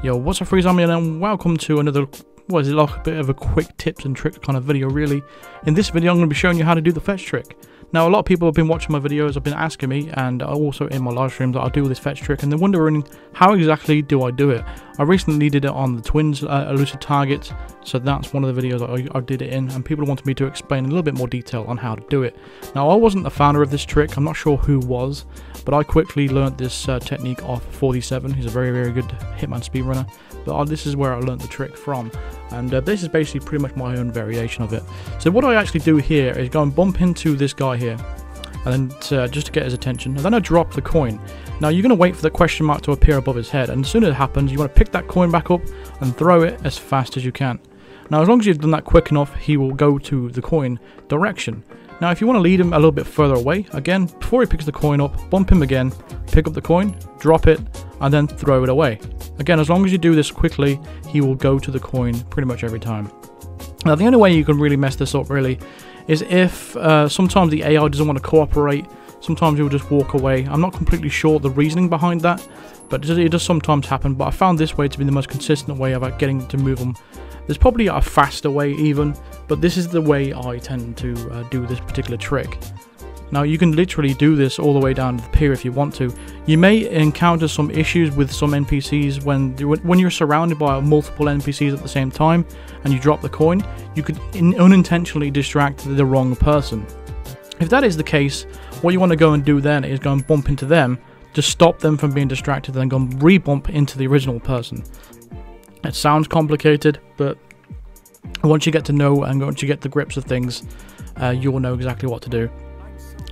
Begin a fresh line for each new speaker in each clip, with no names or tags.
Yo, what's up, FYI, and welcome to another, what is it, like a bit of a quick tips and tricks kind of video, really. In this video, I'm going to be showing you how to do the fetch trick. Now, a lot of people have been watching my videos, have been asking me, and also in my live streams that I do this fetch trick, and they're wondering, how exactly do I do it? I recently did it on the twins elusive targets, so that's one of the videos I did it in, and people wanted me to explain a little bit more detail on how to do it. Now, I wasn't the founder of this trick, I'm not sure who was, but I quickly learnt this technique off 47. He's a very, very good Hitman speedrunner, but this is where I learnt the trick from, and this is basically pretty much my own variation of it. So what I actually do here is go and bump into this guy here, and then just to get his attention, and then I drop the coin. Now you're going to wait for the question mark to appear above his head, and as soon as it happens, you want to pick that coin back up and throw it as fast as you can. Now as long as you've done that quick enough, he will go to the coin direction. Now if you want to lead him a little bit further away, again, before he picks the coin up, bump him again, pick up the coin, drop it, and then throw it away. Again, as long as you do this quickly, he will go to the coin pretty much every time. Now the only way you can really mess this up really is if sometimes the AI doesn't want to cooperate, sometimes he'll just walk away. I'm not completely sure the reasoning behind that, but it does sometimes happen, but I found this way to be the most consistent way of getting to move them. There's probably a faster way even, but this is the way I tend to do this particular trick. Now you can literally do this all the way down to the pier if you want to. You may encounter some issues with some NPCs when you're surrounded by multiple NPCs at the same time and you drop the coin, you could unintentionally distract the wrong person. If that is the case, what you want to go and do then is go and bump into them to stop them from being distracted, and then go and re-bump into the original person. It sounds complicated, but once you get to know and once you get the grips of things, you will know exactly what to do.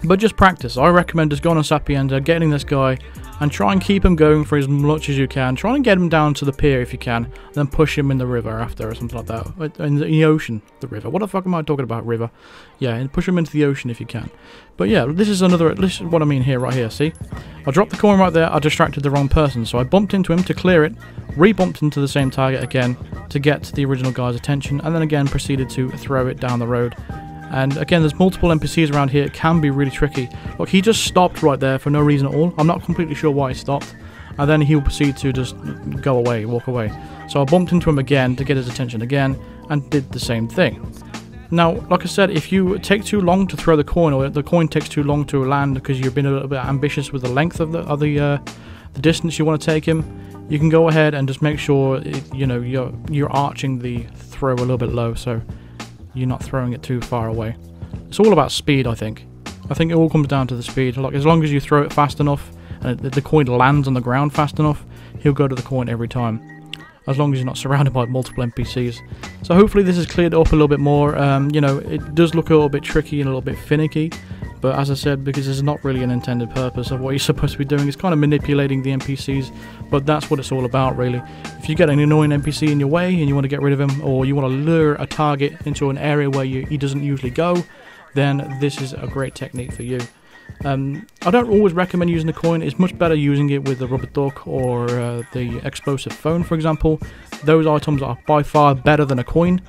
But just practice. I recommend just going on Sapienza, getting this guy, and try and keep him going for as much as you can. Try and get him down to the pier if you can, and then push him in the river after or something like that. In the ocean, the river. What the fuck am I talking about, river? Yeah, and push him into the ocean if you can. But yeah, this is what I mean here, right here, see? I dropped the coin right there, I distracted the wrong person, so I bumped into him to clear it, re-bumped into the same target again to get the original guy's attention, and then again proceeded to throw it down the road. And again, there's multiple NPCs around here. It can be really tricky. Look, he just stopped right there for no reason at all. I'm not completely sure why he stopped. And then he'll proceed to just go away, walk away. So I bumped into him again to get his attention again, and did the same thing. Now, like I said, if you take too long to throw the coin, or the coin takes too long to land because you've been a little bit ambitious with the length of the distance you want to take him, you can go ahead and just make sure you're arching the throw a little bit low, so you're not throwing it too far away. It's all about speed, I think. I think it all comes down to the speed. Like, as long as you throw it fast enough and the coin lands on the ground fast enough, he'll go to the coin every time. As long as you're not surrounded by multiple NPCs. So hopefully this has cleared up a little bit more. It does look a little bit tricky and a little bit finicky, but as I said, because this is not really an intended purpose of what you're supposed to be doing, it's kind of manipulating the NPCs, but that's what it's all about, really. If you get an annoying NPC in your way and you want to get rid of him, or you want to lure a target into an area where he doesn't usually go, then this is a great technique for you. I don't always recommend using the coin. It's much better using it with the rubber duck or the explosive phone, for example. Those items are by far better than a coin,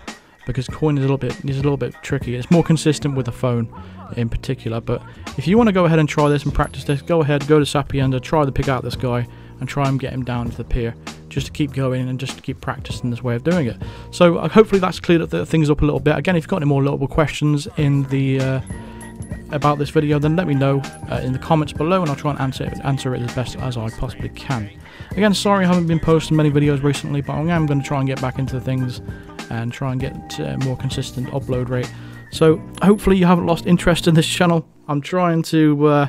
because coin is a little bit tricky. It's more consistent with the phone in particular. But if you want to go ahead and try this and practice this, go ahead, go to Sapienza, try to pick out this guy and try and get him down to the pier, just to keep going and just to keep practicing this way of doing it. So hopefully that's cleared things up a little bit. Again, if you've got any more little questions in the about this video, then let me know in the comments below, and I'll try and answer it as best as I possibly can. Again, sorry I haven't been posting many videos recently, but I am going to try and get back into things and try and get a more consistent upload rate. So hopefully you haven't lost interest in this channel. I'm trying to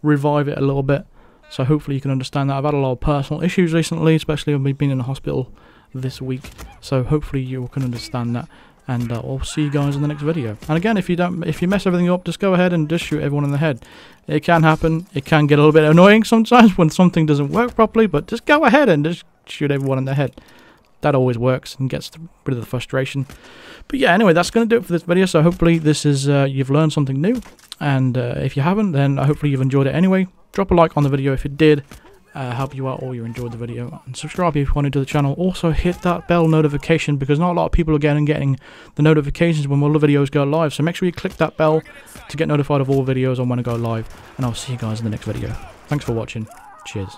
revive it a little bit, so hopefully you can understand that. I've had a lot of personal issues recently, especially when we've been in the hospital this week, so hopefully you can understand that. And I'll see you guys in the next video. And again, if you mess everything up, just go ahead and just shoot everyone in the head. It can happen. It can get a little bit annoying sometimes when something doesn't work properly, but just go ahead and just shoot everyone in the head. That always works and gets rid of the frustration. But yeah, anyway, that's going to do it for this video. So hopefully this is you've learned something new. And if you haven't, then hopefully you've enjoyed it anyway. Drop a like on the video if it did help you out or you enjoyed the video, and subscribe if you want to the channel. Also hit that bell notification, because not a lot of people are getting the notifications when all the videos go live, so make sure you click that bell to get notified of all videos on when I go live, and I'll see you guys in the next video. Thanks for watching. Cheers.